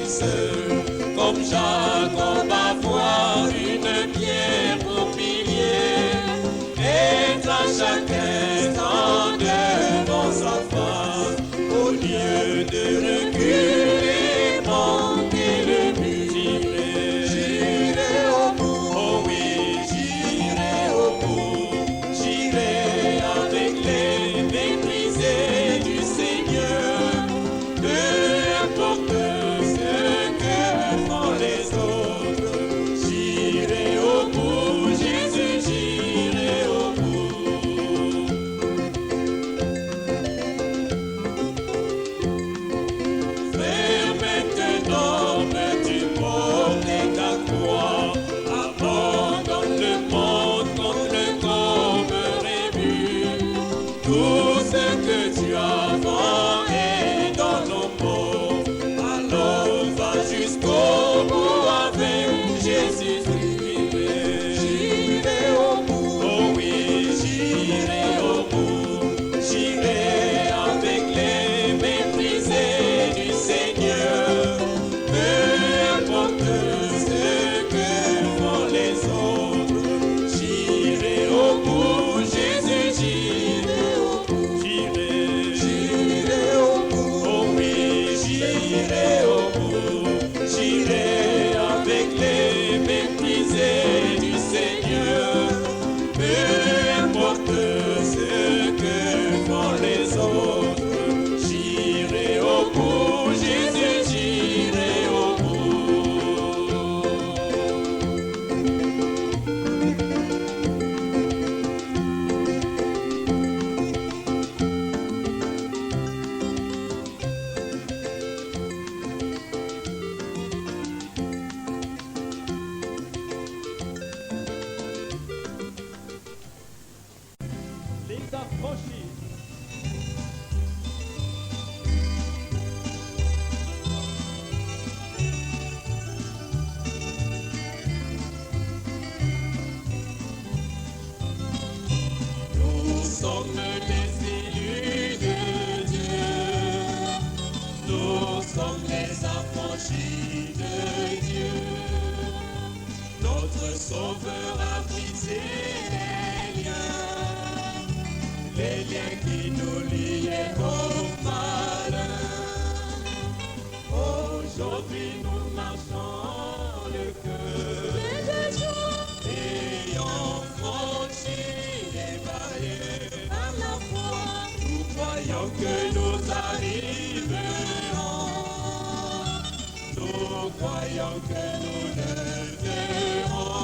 seul, comme Jacob avoir une pierre pour pilier, être à chaque instant devant sa face, au lieu de reculer, manquer le but. J'irai au bout, oh oui, j'irai au bout, j'irai avec les méprisés du Seigneur, peu importe ce que font les autres, j'irai au bout, Jésus, j'irai au bout. Frère, maintenant peux-tu porter ta croix, abandonne le monde contre le corps rébu, tout ce que tu as vent est dans nos mots, alors va jusqu'au bout avec Jésus-Christ. J'irai au bout, oh oui, j'irai au bout, j'irai avec les méprisés du Seigneur, peu importe ce que font les autres, j'irai au bout, Jésus, j'irai au bout, j'irai au bout, oh oui, j'irai au bout, j'irai avec les méprisés du Seigneur, peu importe ce que font les autres, j'irai au bout, Jésus, j'irai au bout. Les affranchis. Nous sommes les élus de Dieu, nous sommes les affranchis de Dieu. Notre Sauveur a brisé les liens qui nous liaient au mal. Aujourd'hui nous marchons le cœur, ayant franchi les barrières par la foi, nous croyons que nous arriverons, nous croyons que nous le verrons.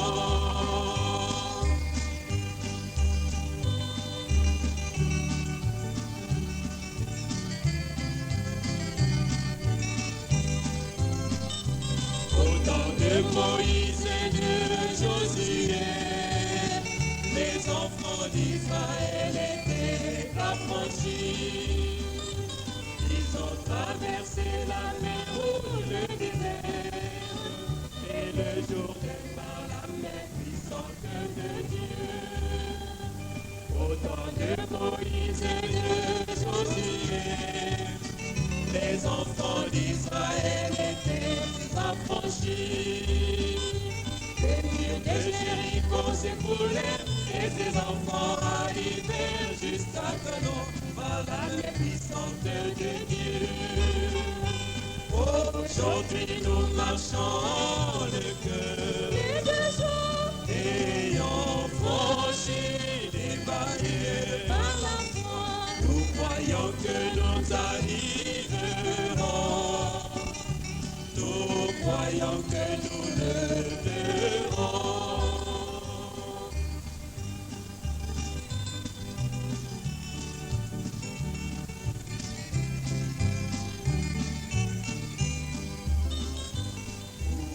Au temps de Moïse et de Josué, les enfants d'Israël étaient affranchis. Ils ont traversé la mer ou le désert, et le Jourdain par la mer puissante de Dieu. Au temps de Moïse et de Josué, les enfants d'Israël étaient affranchis. Les murs de Jéricho s'écroulèrent et ses enfants arrivèrent jusqu'à Canaan par la main puissante de Dieu. Aujourd'hui nous marchons le cœur, ayant franchi les barrières par la foi, nous croyons que nous arriverons, nous croyons que nous le verrons.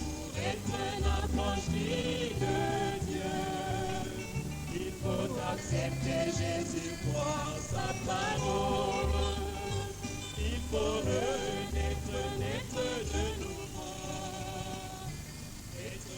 Pour être un affranchi de Dieu, il faut accepter Jésus, croire sa parole. Il faut renaître, naître de nouveau, être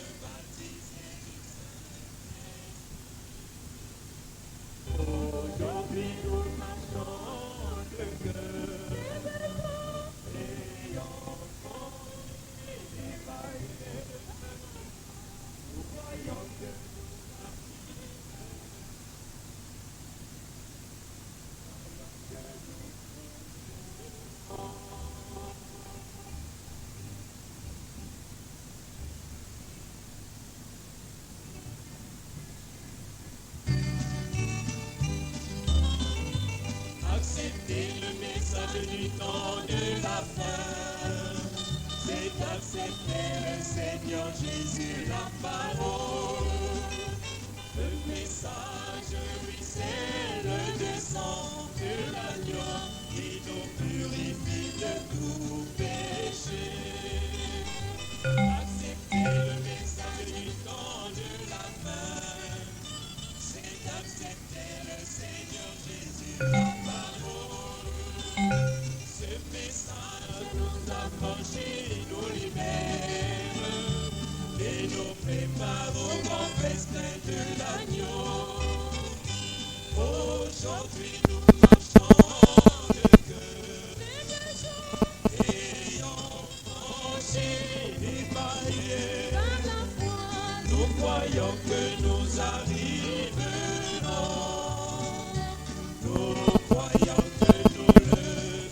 du temps de la fin, c'est d'accepter le Seigneur Jésus, la parole. Le message, oui, c'est le sang de l'agneau qui nous purifie de tout péché. Accepter le message du temps de la fin, c'est d'accepter le Seigneur Jésus, la parole. Ce message nous affranchit, nous libère et nous prépare au grand festin de l'agneau. Aujourd'hui nous marchons de cœur, ayant franchi les barrières. Nous croyons que nous arriverons. Nous croyons que nous le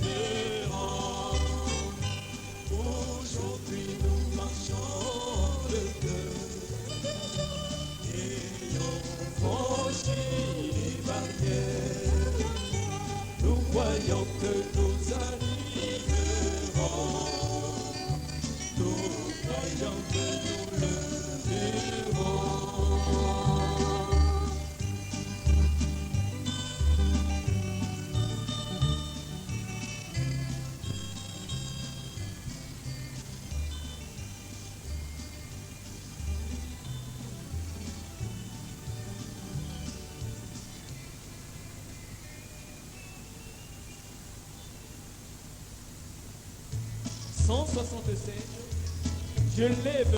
verrons. Aujourd'hui nous marchons de cœur, ayant franchi les barrières. Nous croyons que nous arriverons. Nous croyons que nous le verrons. Je lève.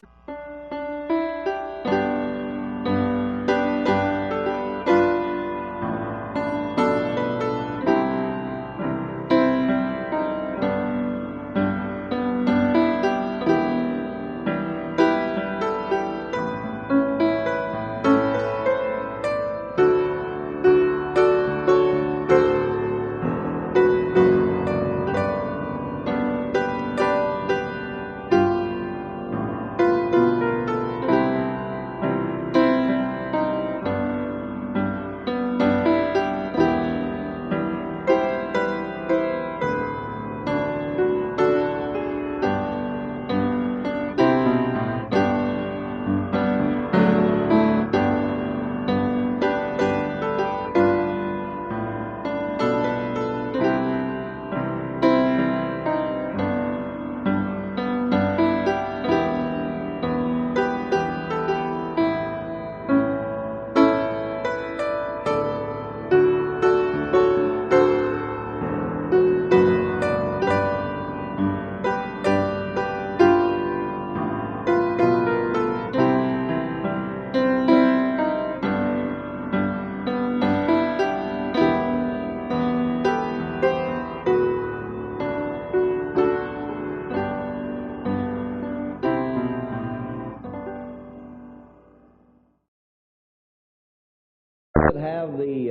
Have the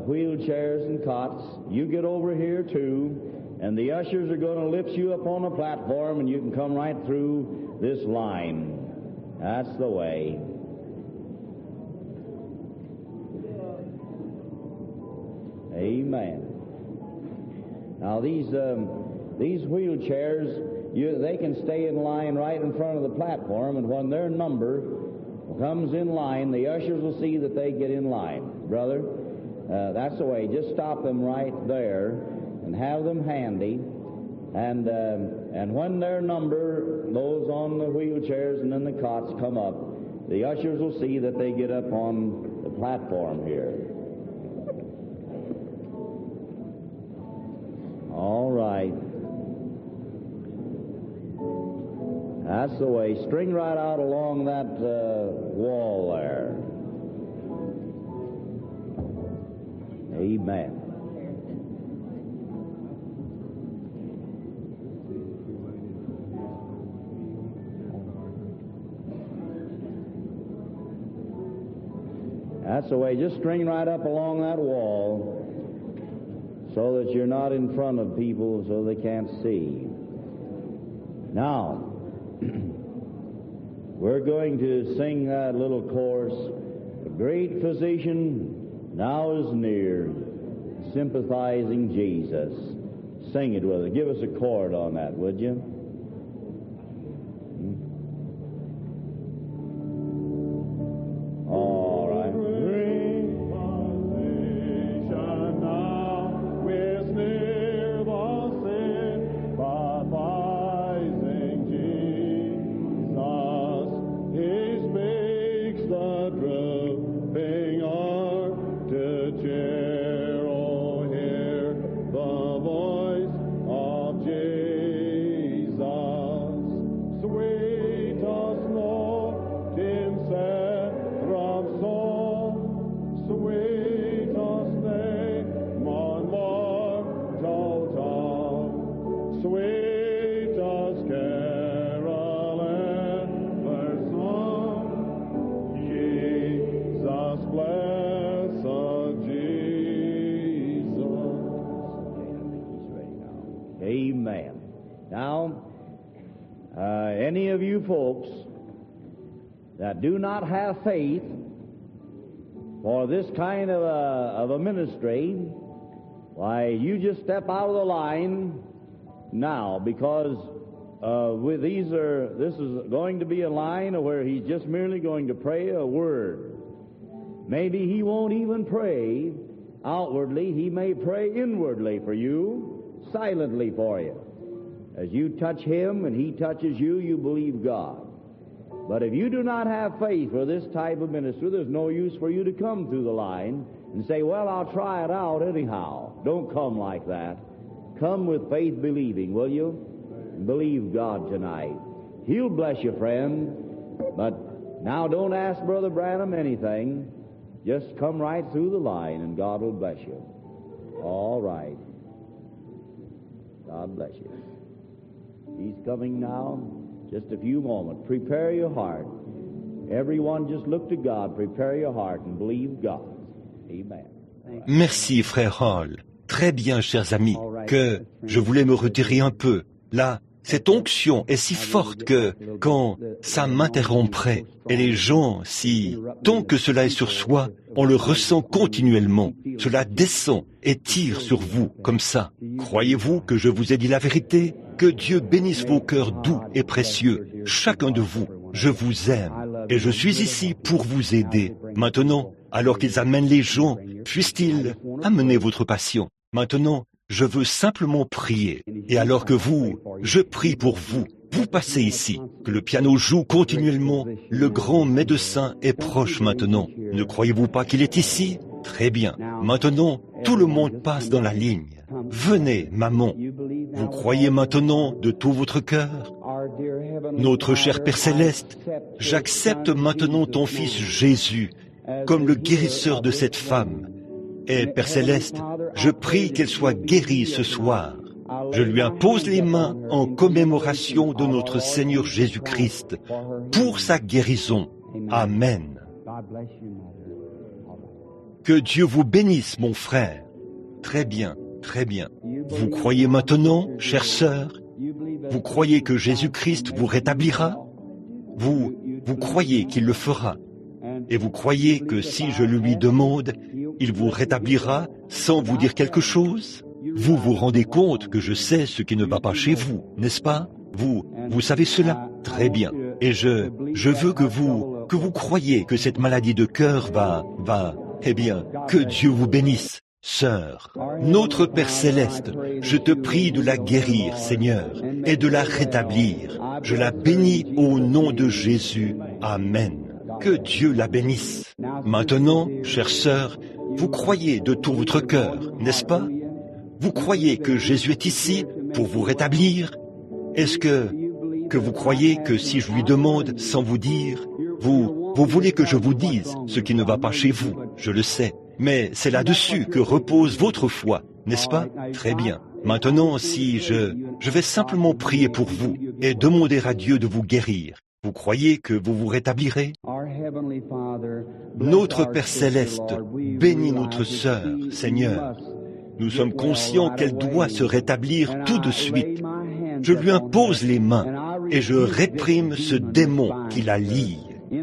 wheelchairs and cots. You get over here too, and the ushers are going to lift you up on the platform, and you can come right through this line. That's the way. Amen. Now these wheelchairs, they can stay in line right in front of the platform, and when their number comes in line, the ushers will see that they get in line. Brother, that's the way. Just stop them right there and have them handy. And when their number, those on the wheelchairs and then the cots come up, the ushers will see that they get up on the platform here. All right. That's the way. String right out along that wall there. Amen. That's the way. Just string right up along that wall so that you're not in front of people so they can't see. Now, we're going to sing that little chorus. The great physician now is near. sympathizing Jesus. Sing it with us. Give us a chord on that, would you? All right. Amen. Now, any of you folks that do not have faith for this kind of a ministry, why, you just step out of the line now, because this is going to be a line where he's just merely going to pray a word. Maybe he won't even pray outwardly. He may pray inwardly for you, silently for you. As you touch him and he touches you, you believe God. But if you do not have faith for this type of ministry, there's no use for you to come through the line and say, well, I'll try it out anyhow. Don't come like that. Come with faith believing, will you? And believe God tonight. He'll bless you, friend. But now don't ask Brother Branham anything. Just come right through the line and God will bless you. All right. God bless you. He's coming now. Just a few moments. Prepare your heart. Everyone just look to God. Prepare your heart and believe God. Amen. Merci, frère Hall. Très bien, chers amis, que je voulais me retirer un peu. Là, cette onction est si forte que, quand ça m'interromprait, et les gens, si, tant que cela est sur soi, on le ressent continuellement. Cela descend et tire sur vous, comme ça. Croyez-vous que je vous ai dit la vérité? Que Dieu bénisse vos cœurs doux et précieux, chacun de vous. Je vous aime, et je suis ici pour vous aider. Maintenant, alors qu'ils amènent les gens, puissent-ils amener votre passion? Maintenant, je veux simplement prier. Et alors que je prie pour vous. Vous passez ici, que le piano joue continuellement. Le grand médecin est proche maintenant. Ne croyez-vous pas qu'il est ici? Très bien. Maintenant, tout le monde passe dans la ligne. Venez, maman. Vous croyez maintenant de tout votre cœur? Notre cher Père Céleste, j'accepte maintenant ton Fils Jésus comme le guérisseur de cette femme. Et Père Céleste, je prie qu'elle soit guérie ce soir. Je lui impose les mains en commémoration de notre Seigneur Jésus-Christ pour sa guérison. Amen. Que Dieu vous bénisse, mon frère. Très bien, très bien. Vous croyez maintenant, chère sœur? Vous croyez que Jésus-Christ vous rétablira? Vous croyez qu'il le fera? Et vous croyez que si je le lui demande, il vous rétablira sans vous dire quelque chose? Vous vous rendez compte que je sais ce qui ne va pas chez vous, n'est-ce pas? Vous savez cela? Très bien. Et je veux que vous croyez que cette maladie de cœur va, eh bien, que Dieu vous bénisse, sœur. Notre Père Céleste, je te prie de la guérir, Seigneur, et de la rétablir. Je la bénis au nom de Jésus. Amen. Que Dieu la bénisse. Maintenant, chère sœur, vous croyez de tout votre cœur, n'est-ce pas? Vous croyez que Jésus est ici pour vous rétablir? Est-ce que vous croyez que si je lui demande sans vous dire, vous voulez que je vous dise ce qui ne va pas chez vous? Je le sais, mais c'est là-dessus que repose votre foi, n'est-ce pas? Très bien. Maintenant, si je vais simplement prier pour vous et demander à Dieu de vous guérir. Vous croyez que vous vous rétablirez? Notre Père Céleste, bénis notre sœur, Seigneur. Nous sommes conscients qu'elle doit se rétablir tout de suite. Je lui impose les mains et je réprime ce démon qui la lie.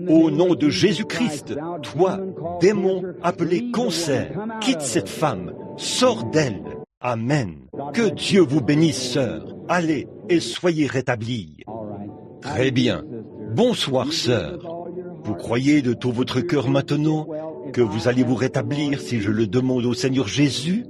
Au nom de Jésus-Christ, toi, démon appelé cancer, quitte cette femme, sort d'elle. Amen. Que Dieu vous bénisse, sœur. Allez et soyez rétablie. Très bien. Bonsoir, sœur. Vous croyez de tout votre cœur maintenant que vous allez vous rétablir si je le demande au Seigneur Jésus?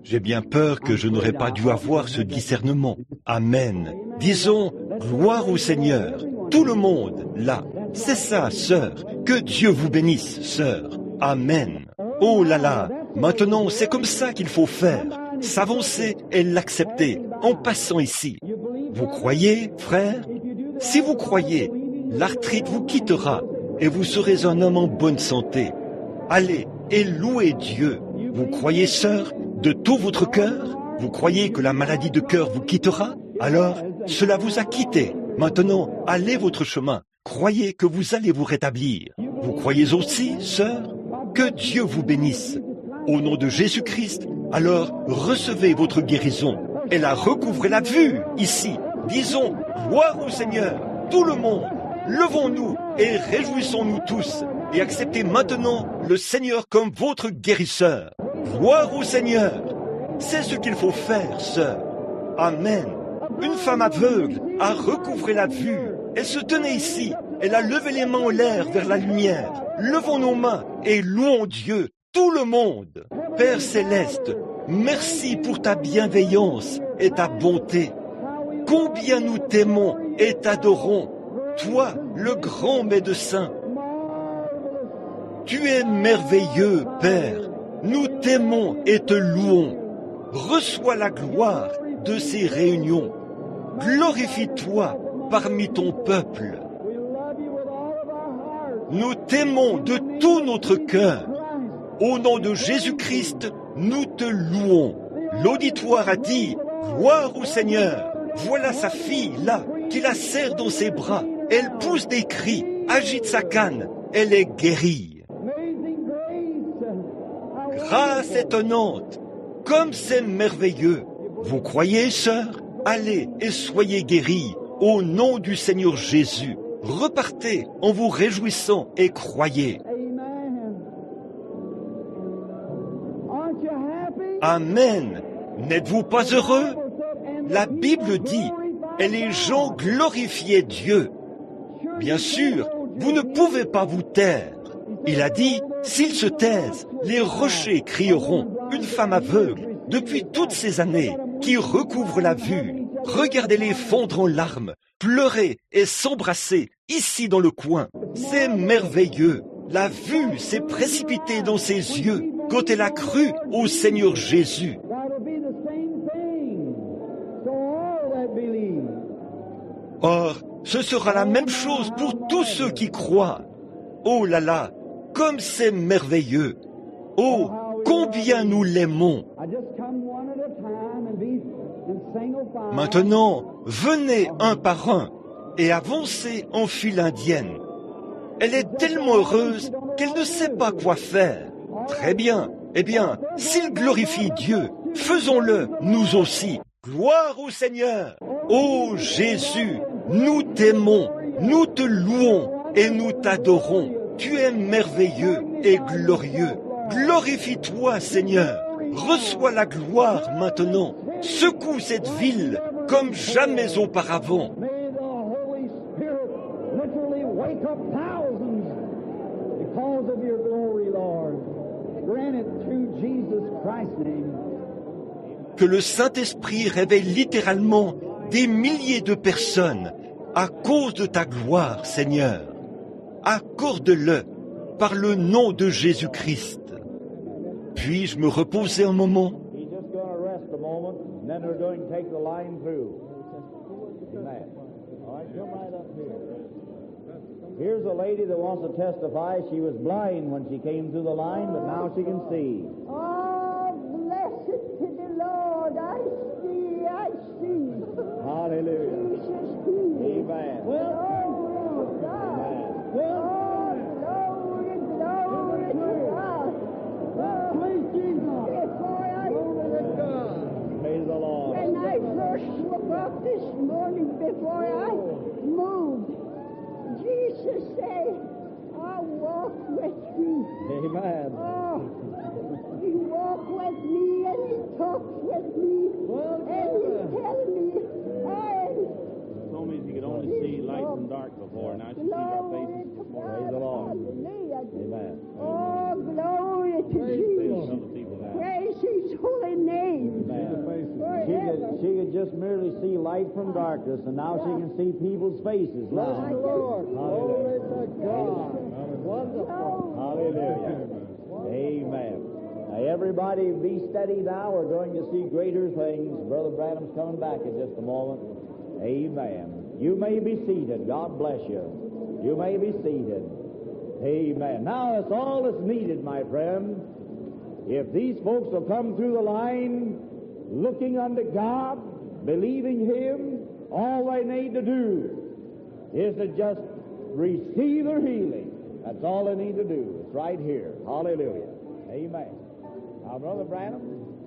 J'ai bien peur que je n'aurais pas dû avoir ce discernement. Amen. Disons, gloire au Seigneur. Tout le monde, là. C'est ça, sœur. Que Dieu vous bénisse, sœur. Amen. Oh là là. Maintenant, c'est comme ça qu'il faut faire. S'avancer et l'accepter en passant ici. Vous croyez, frère? Si vous croyez, l'arthrite vous quittera et vous serez un homme en bonne santé. Allez et louez Dieu. Vous croyez, sœur, de tout votre cœur? Vous croyez que la maladie de cœur vous quittera? Alors, cela vous a quitté. Maintenant, allez votre chemin. Croyez que vous allez vous rétablir. Vous croyez aussi, sœur? Que Dieu vous bénisse. Au nom de Jésus-Christ, alors recevez votre guérison et la recouvrez la vue ici. Disons, gloire au Seigneur. Tout le monde, levons-nous et réjouissons-nous tous et acceptez maintenant le Seigneur comme votre guérisseur. Gloire au Seigneur. C'est ce qu'il faut faire, sœur. Amen. Une femme aveugle a recouvré la vue. Elle se tenait ici. Elle a levé les mains en l'air vers la lumière. Levons nos mains et louons Dieu, tout le monde. Père céleste, merci pour ta bienveillance et ta bonté. Combien nous t'aimons et t'adorons, toi, le grand médecin. Tu es merveilleux, Père. Nous t'aimons et te louons. Reçois la gloire de ces réunions. Glorifie-toi parmi ton peuple. Nous t'aimons de tout notre cœur. Au nom de Jésus-Christ, nous te louons. L'auditoire a dit, gloire au Seigneur. Voilà sa fille, là, qui la serre dans ses bras. Elle pousse des cris, agite sa canne. Elle est guérie. Grâce étonnante, comme c'est merveilleux. Vous croyez, sœur? Allez et soyez guéris au nom du Seigneur Jésus. Repartez en vous réjouissant et croyez. Amen. N'êtes-vous pas heureux? La Bible dit, et les gens glorifiaient Dieu. Bien sûr, vous ne pouvez pas vous taire. Il a dit, s'ils se taisent, les rochers crieront. Une femme aveugle, depuis toutes ces années, qui recouvre la vue. Regardez-les fondre en larmes, pleurer et s'embrasser, ici dans le coin. C'est merveilleux. La vue s'est précipitée dans ses yeux quand elle a cru au Seigneur Jésus. Or, ce sera la même chose pour tous ceux qui croient. Oh là là, comme c'est merveilleux. Oh, combien nous l'aimons. Maintenant, venez un par un et avancez en file indienne. Elle est tellement heureuse qu'elle ne sait pas quoi faire. Très bien. Eh bien, s'il glorifie Dieu, faisons-le nous aussi. Gloire au Seigneur. Ô Jésus, nous t'aimons, nous te louons et nous t'adorons. Tu es merveilleux et glorieux. Glorifie-toi, Seigneur. Reçois la gloire maintenant. Secoue cette ville comme jamais auparavant. Que le Saint-Esprit réveille littéralement des milliers de personnes à cause de ta gloire, Seigneur. Accorde-le par le nom de Jésus-Christ. Puis-je me reposer un moment? Here's a lady that wants to testify. She was blind when she came through the line, but now she can see. Oh, blessed to the Lord. I see, I see. Hallelujah. Jesus, he. Amen. Well, oh, God. Oh, glory, glory to God. Oh, please, Jesus. Before I, Praise the Lord. when I first woke up this morning, before I moved, Jesus said, I'll walk with you. Amen. Oh, you walk with with me and he talks with me and he's telling me, Told me he could only see light from dark before. Now she sees our glory faces to before. God. Praise the Lord. Hallelujah. Amen. Oh, glory to Jesus. Other people now. Praise his holy name. Forever. She could just merely see light from darkness, and now she can see people's faces. Bless the Lord. Hallelujah. Glory to God. Wonderful. Hallelujah. Amen. Now, everybody be steady now. We're going to see greater things. Brother Branham's coming back in just a moment. Amen. You may be seated. God bless you. You may be seated. Amen. Now, that's all that's needed, my friend. If these folks will come through the line looking unto God, believing Him, all they need to do is to just receive their healing. That's all they need to do. It's right here. Hallelujah. Amen. Now, Brother Branham,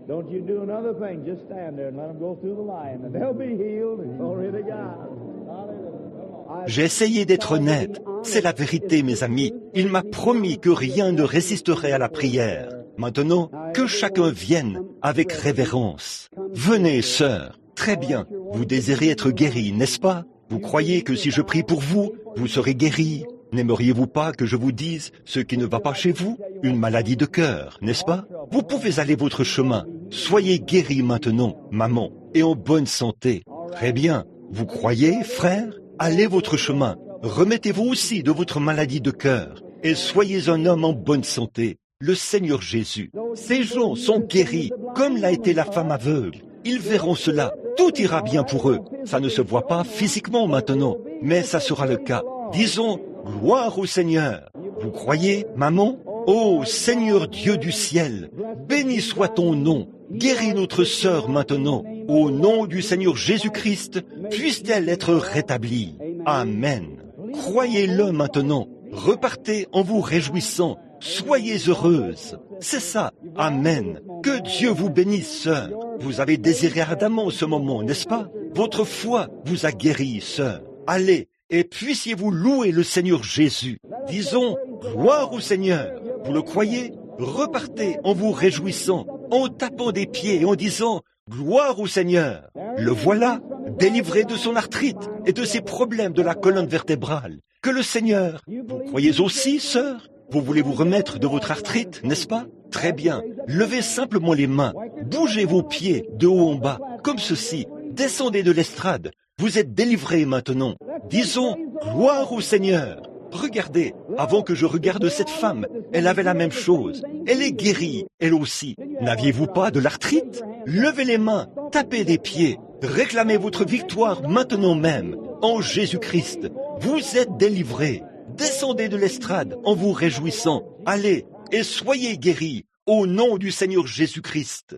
don't you do another thing. Just stand there and let them go through the line, and they'll be healed. Glory to God. Hallelujah. J'ai essayé d'être honnête. C'est la vérité, mes amis. Il m'a promis que rien ne résisterait à la prière. Maintenant, que chacun vienne avec révérence. Venez, sœur. Très bien. Vous désirez être guéri, n'est-ce pas? Vous croyez que si je prie pour vous, vous serez guéri? N'aimeriez-vous pas que je vous dise ce qui ne va pas chez vous? Une maladie de cœur, n'est-ce pas? Vous pouvez aller votre chemin. Soyez guéri maintenant, maman, et en bonne santé. Très bien. Vous croyez, frère? Allez votre chemin. Remettez-vous aussi de votre maladie de cœur et soyez un homme en bonne santé. Le Seigneur Jésus. Ces gens sont guéris, comme l'a été la femme aveugle. Ils verront cela. Tout ira bien pour eux. Ça ne se voit pas physiquement maintenant, mais ça sera le cas. Disons, gloire au Seigneur. Vous croyez, maman? Ô Seigneur Dieu du ciel, béni soit ton nom. Guéris notre sœur maintenant. Au nom du Seigneur Jésus-Christ, puisse-t-elle être rétablie. Amen. Croyez-le maintenant. Repartez en vous réjouissant. Soyez heureuse. C'est ça. Amen. Que Dieu vous bénisse, sœur. Vous avez désiré ardemment ce moment, n'est-ce pas? Votre foi vous a guéri, sœur. Allez, et puissiez-vous louer le Seigneur Jésus. Disons, gloire au Seigneur. Vous le croyez? Repartez en vous réjouissant, en tapant des pieds et en disant, gloire au Seigneur. Le voilà, délivré de son arthrite et de ses problèmes de la colonne vertébrale. Que le Seigneur, vous croyez aussi, sœur? Vous voulez vous remettre de votre arthrite, n'est-ce pas? Très bien. Levez simplement les mains. Bougez vos pieds de haut en bas, comme ceci. Descendez de l'estrade. Vous êtes délivrés maintenant. Disons, gloire au Seigneur. Regardez, avant que je regarde cette femme, elle avait la même chose. Elle est guérie, elle aussi. N'aviez-vous pas de l'arthrite? Levez les mains, tapez des pieds. Réclamez votre victoire maintenant même, en Jésus-Christ. Vous êtes délivrés. Descendez de l'estrade en vous réjouissant. Allez et soyez guéris au nom du Seigneur Jésus-Christ.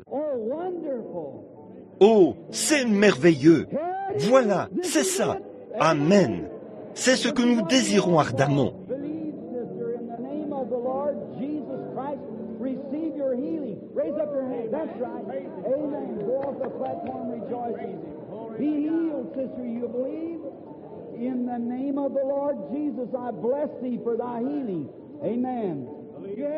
Oh, c'est merveilleux. Voilà, c'est ça. Amen. C'est ce que nous désirons ardemment. In the name of the Lord Jesus, I bless thee for thy healing. Amen.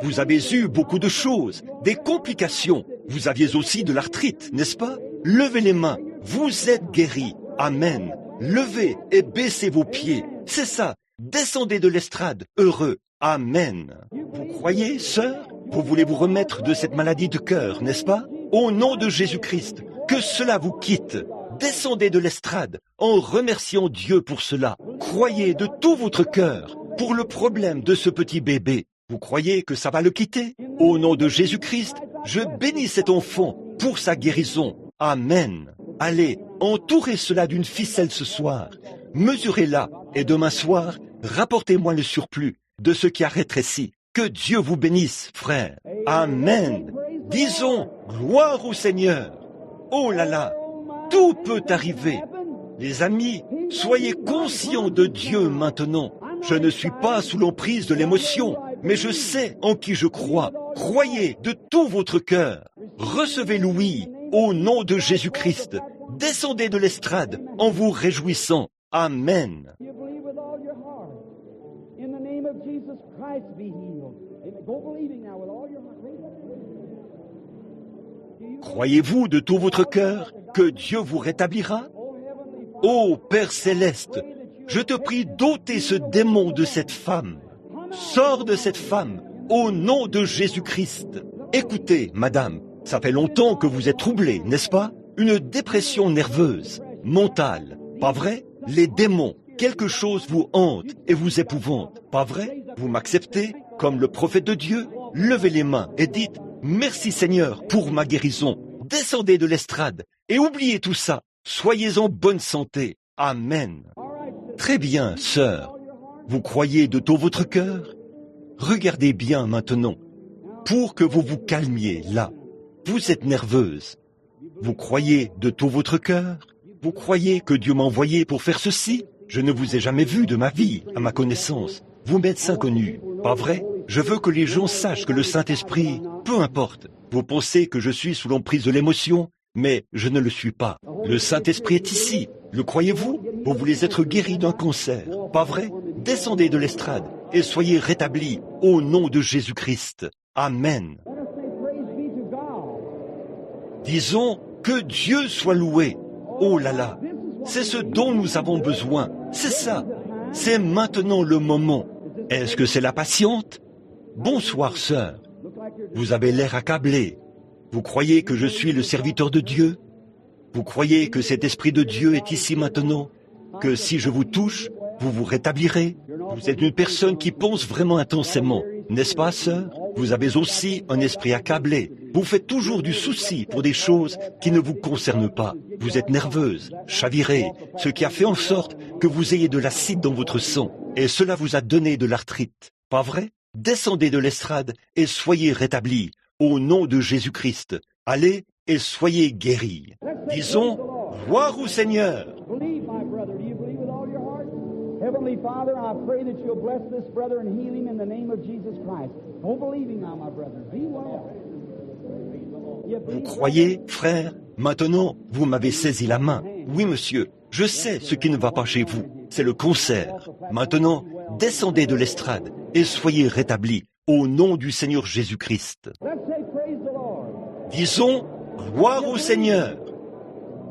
Vous avez eu beaucoup de choses, des complications. Vous aviez aussi de l'arthrite, n'est-ce pas? Levez les mains. Vous êtes guéris. Amen. Levez et baissez vos pieds. C'est ça. Descendez de l'estrade, heureux. Amen. Vous croyez, sœur? Vous voulez vous remettre de cette maladie de cœur, n'est-ce pas? Au nom de Jésus-Christ, que cela vous quitte. Descendez de l'estrade en remerciant Dieu pour cela. Croyez de tout votre cœur pour le problème de ce petit bébé. Vous croyez que ça va le quitter? Au nom de Jésus-Christ, je bénis cet enfant pour sa guérison. Amen. Allez, entourez cela d'une ficelle ce soir. Mesurez-la et demain soir, rapportez-moi le surplus de ce qui a rétréci. Que Dieu vous bénisse, frère. Amen. Disons, gloire au Seigneur. Oh là là. Tout peut arriver. Les amis, soyez conscients de Dieu maintenant. Je ne suis pas sous l'emprise de l'émotion, mais je sais en qui je crois. Croyez de tout votre cœur. Recevez l'ouïe au nom de Jésus-Christ. Descendez de l'estrade en vous réjouissant. Amen. You believe with all your heart. In the name of Jesus Christ, be healed. Amen. Go believing now with all your heart. Raise up your hand. Croyez-vous de tout votre cœur que Dieu vous rétablira? Ô Père céleste, je te prie d'ôter ce démon de cette femme. Sors de cette femme, au nom de Jésus-Christ. Écoutez, madame, ça fait longtemps que vous êtes troublée, n'est-ce pas? Une dépression nerveuse, mentale, pas vrai? Les démons, quelque chose vous hante et vous épouvante, pas vrai? Vous m'acceptez comme le prophète de Dieu? Levez les mains et dites « Merci Seigneur pour ma guérison ». Descendez de l'estrade et oubliez tout ça. Soyez en bonne santé. Amen. Très bien, sœur. Vous croyez de tout votre cœur? Regardez bien maintenant, pour que vous vous calmiez là. Vous êtes nerveuse. Vous croyez de tout votre cœur? Vous croyez que Dieu m'a envoyé pour faire ceci? Je ne vous ai jamais vu de ma vie, à ma connaissance. Vous m'êtes inconnu, pas vrai? Je veux que les gens sachent que le Saint-Esprit, peu importe. Vous pensez que je suis sous l'emprise de l'émotion, mais je ne le suis pas. Le Saint-Esprit est ici. Le croyez-vous? Vous voulez être guéri d'un cancer, pas vrai? Descendez de l'estrade et soyez rétablis au nom de Jésus-Christ. Amen. Disons que Dieu soit loué. Oh là là, c'est ce dont nous avons besoin. C'est ça. C'est maintenant le moment. Est-ce que c'est la patiente? Bonsoir, sœur. Vous avez l'air accablé. Vous croyez que je suis le serviteur de Dieu? Vous croyez que cet Esprit de Dieu est ici maintenant? Que si je vous touche, vous vous rétablirez? Vous êtes une personne qui pense vraiment intensément, n'est-ce pas, sœur? Vous avez aussi un esprit accablé. Vous faites toujours du souci pour des choses qui ne vous concernent pas. Vous êtes nerveuse, chavirée, ce qui a fait en sorte que vous ayez de l'acide dans votre sang. Et cela vous a donné de l'arthrite. Pas vrai? Descendez de l'estrade et soyez rétablis au nom de Jésus-Christ. Allez et soyez guéris. Disons, gloire au Seigneur. Heavenly Father, I pray that you'll bless this brother and heal him in the name of Jesus Christ. Oh, believe him now, my brother. Be well. Vous croyez, frère? Maintenant, vous m'avez saisi la main. Oui, monsieur, je sais ce qui ne va pas chez vous. C'est le cancer. Maintenant, descendez de l'estrade et soyez rétablis au nom du Seigneur Jésus-Christ. Disons, gloire au Seigneur.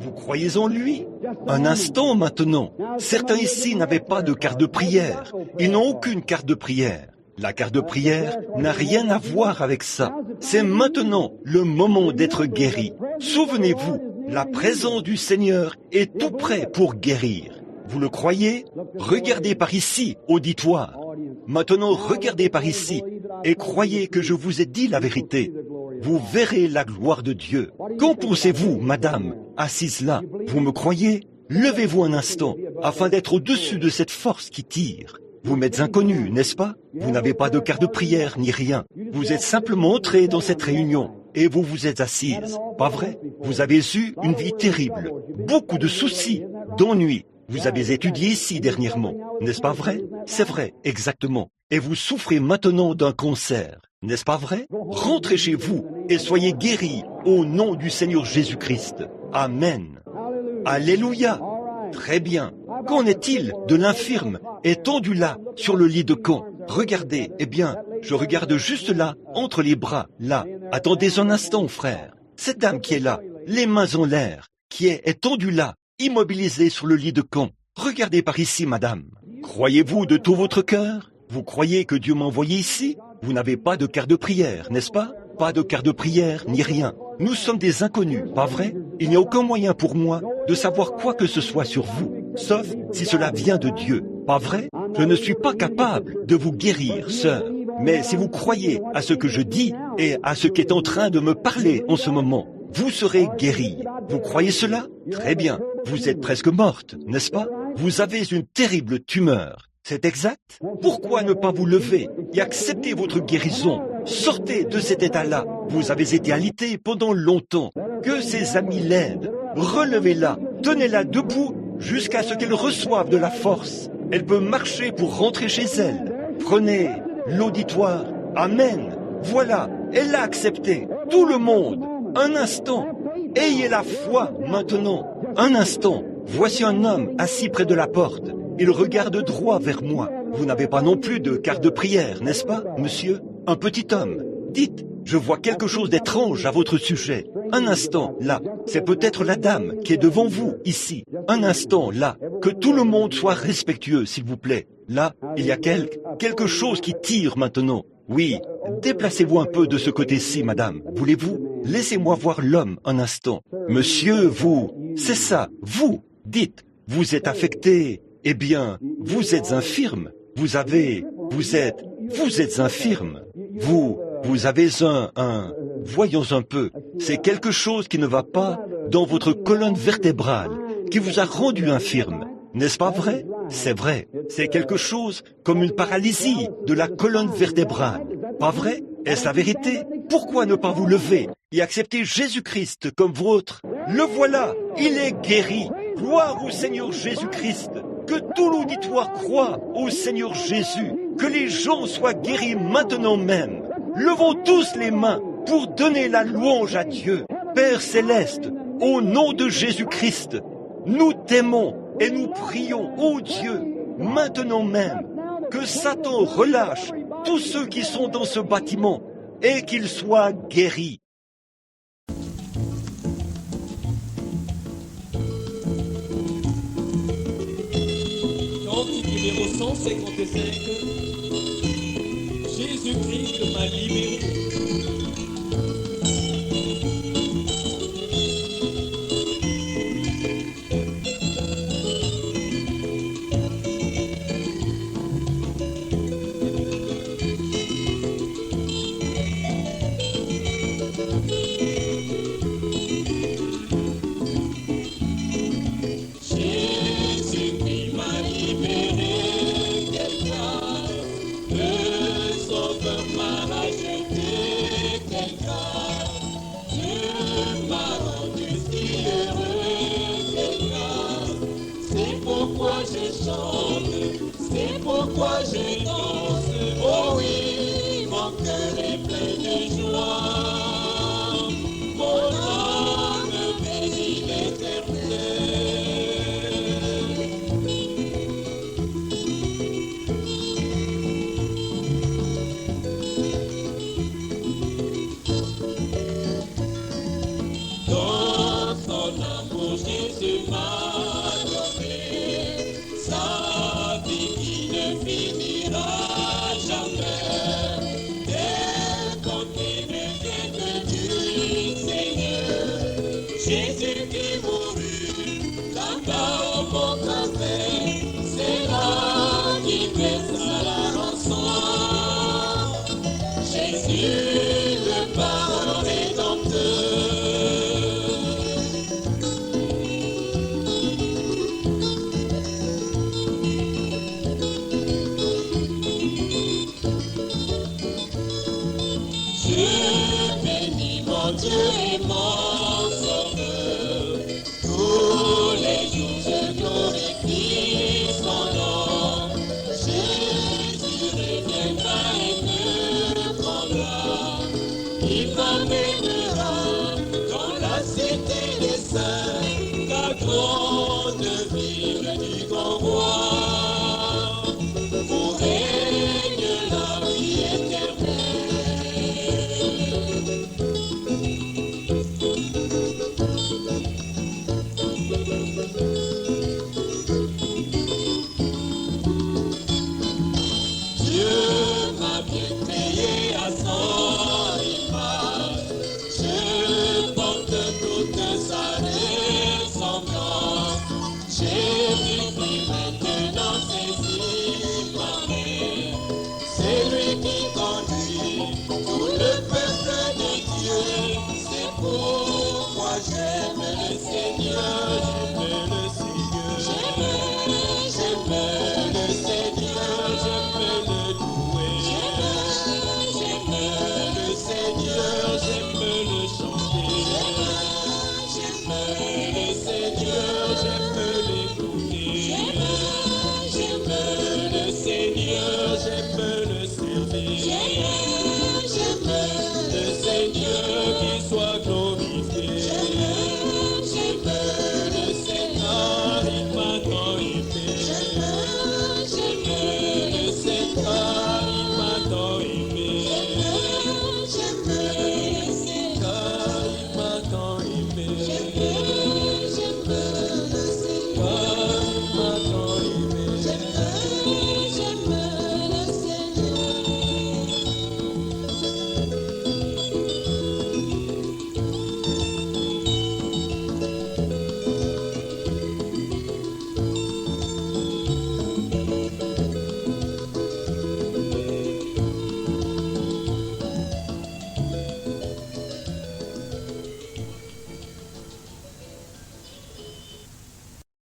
Vous croyez en lui? Un instant maintenant. Certains ici n'avaient pas de carte de prière. Ils n'ont aucune carte de prière. La carte de prière n'a rien à voir avec ça. C'est maintenant le moment d'être guéri. Souvenez-vous, la présence du Seigneur est tout prêt pour guérir. Vous le croyez? Regardez par ici, auditoire. Maintenant, regardez par ici et croyez que je vous ai dit la vérité. Vous verrez la gloire de Dieu. Qu'en pensez-vous, madame, assise là? Vous me croyez? Levez-vous un instant, afin d'être au-dessus de cette force qui tire. Vous m'êtes inconnu, n'est-ce pas? Vous n'avez pas de carte de prière ni rien. Vous êtes simplement entré dans cette réunion et vous vous êtes assise. Pas vrai? Vous avez eu une vie terrible, beaucoup de soucis, d'ennuis. Vous avez étudié ici dernièrement, n'est-ce pas vrai? C'est vrai, exactement. Et vous souffrez maintenant d'un cancer, n'est-ce pas vrai? Rentrez chez vous et soyez guéris au nom du Seigneur Jésus-Christ. Amen. Alléluia. Très bien. Qu'en est-il de l'infirme étendu là, sur le lit de camp? Regardez, eh bien, je regarde juste là, entre les bras, là. Attendez un instant, frère. Cette dame qui est là, les mains en l'air, qui est étendue là, immobilisée sur le lit de camp. Regardez par ici, madame. Croyez-vous de tout votre cœur? Vous croyez que Dieu m'a envoyé ici? Vous n'avez pas de carte de prière, n'est-ce pas? Pas de carte de prière, ni rien. Nous sommes des inconnus, pas vrai? Il n'y a aucun moyen pour moi de savoir quoi que ce soit sur vous, sauf si cela vient de Dieu, pas vrai? Je ne suis pas capable de vous guérir, sœur. Mais si vous croyez à ce que je dis et à ce qui est en train de me parler en ce moment, vous serez guéris. Vous croyez cela? Très bien. Vous êtes presque morte, n'est-ce pas? Vous avez une terrible tumeur. C'est exact? Pourquoi ne pas vous lever et accepter votre guérison? Sortez de cet état-là. Vous avez été alité pendant longtemps. Que ses amis l'aident. Relevez-la. Tenez-la debout jusqu'à ce qu'elle reçoive de la force. Elle peut marcher pour rentrer chez elle. Prenez l'auditoire. Amen. Voilà, elle l'a accepté. Tout le monde. Un instant. Ayez la foi maintenant. Un instant. Voici un homme assis près de la porte. Il regarde droit vers moi. Vous n'avez pas non plus de carte de prière, n'est-ce pas, monsieur? Un petit homme. Dites, Je vois quelque chose d'étrange à votre sujet. Un instant, là. C'est peut-être la dame qui est devant vous, ici. Un instant, là. Que tout le monde soit respectueux, s'il vous plaît. Là, il y a quelque chose qui tire maintenant. Oui, déplacez-vous un peu de ce côté-ci, madame. Voulez-vous? Laissez-moi voir l'homme un instant. Monsieur, vous, c'est ça, vous, dites, vous êtes affecté. Eh bien, vous êtes infirme. Vous êtes infirme. Vous avez voyons un peu, c'est quelque chose qui ne va pas dans votre colonne vertébrale, qui vous a rendu infirme. N'est-ce pas vrai? C'est vrai. C'est quelque chose comme une paralysie de la colonne vertébrale. Pas vrai? Est-ce la vérité? Pourquoi ne pas vous lever et accepter Jésus-Christ comme vôtre? Le voilà, il est guéri. Gloire au Seigneur Jésus-Christ. Que tout l'auditoire croie au Seigneur Jésus. Que les gens soient guéris maintenant même. Levons tous les mains pour donner la louange à Dieu. Père céleste, au nom de Jésus-Christ, nous t'aimons et nous prions, ô Dieu, maintenant même, que Satan relâche tous ceux qui sont dans ce bâtiment et qu'ils soient guéris. Cantique numéro 155. Jésus-Christ m'a libéré. Jésus-Christ m'a libéré, quelqu'un de sauveur m'a racheté, quelqu'un Dieu m'a rendu si heureux, quelqu'un. C'est pourquoi je chante, c'est pourquoi je danse. Oh oui, mon cœur est plein de joie, mon âme bénit l'Éternel. Dans son amour, Jésus m'a donné sa vie qui ne finira jamais. Tel continue d'être du Seigneur. Jésus qui mourut là-bas au mont Calvaire, c'est là qu'il versa la rançon. Jésus, le parent rédempteur. Je bénis mon Dieu et mon Sauveur. Tous les jours je glorifie son nom. Jésus reviendra et me prendra. Il m'amènera dans la cité des saints, la grande ville du grand roi.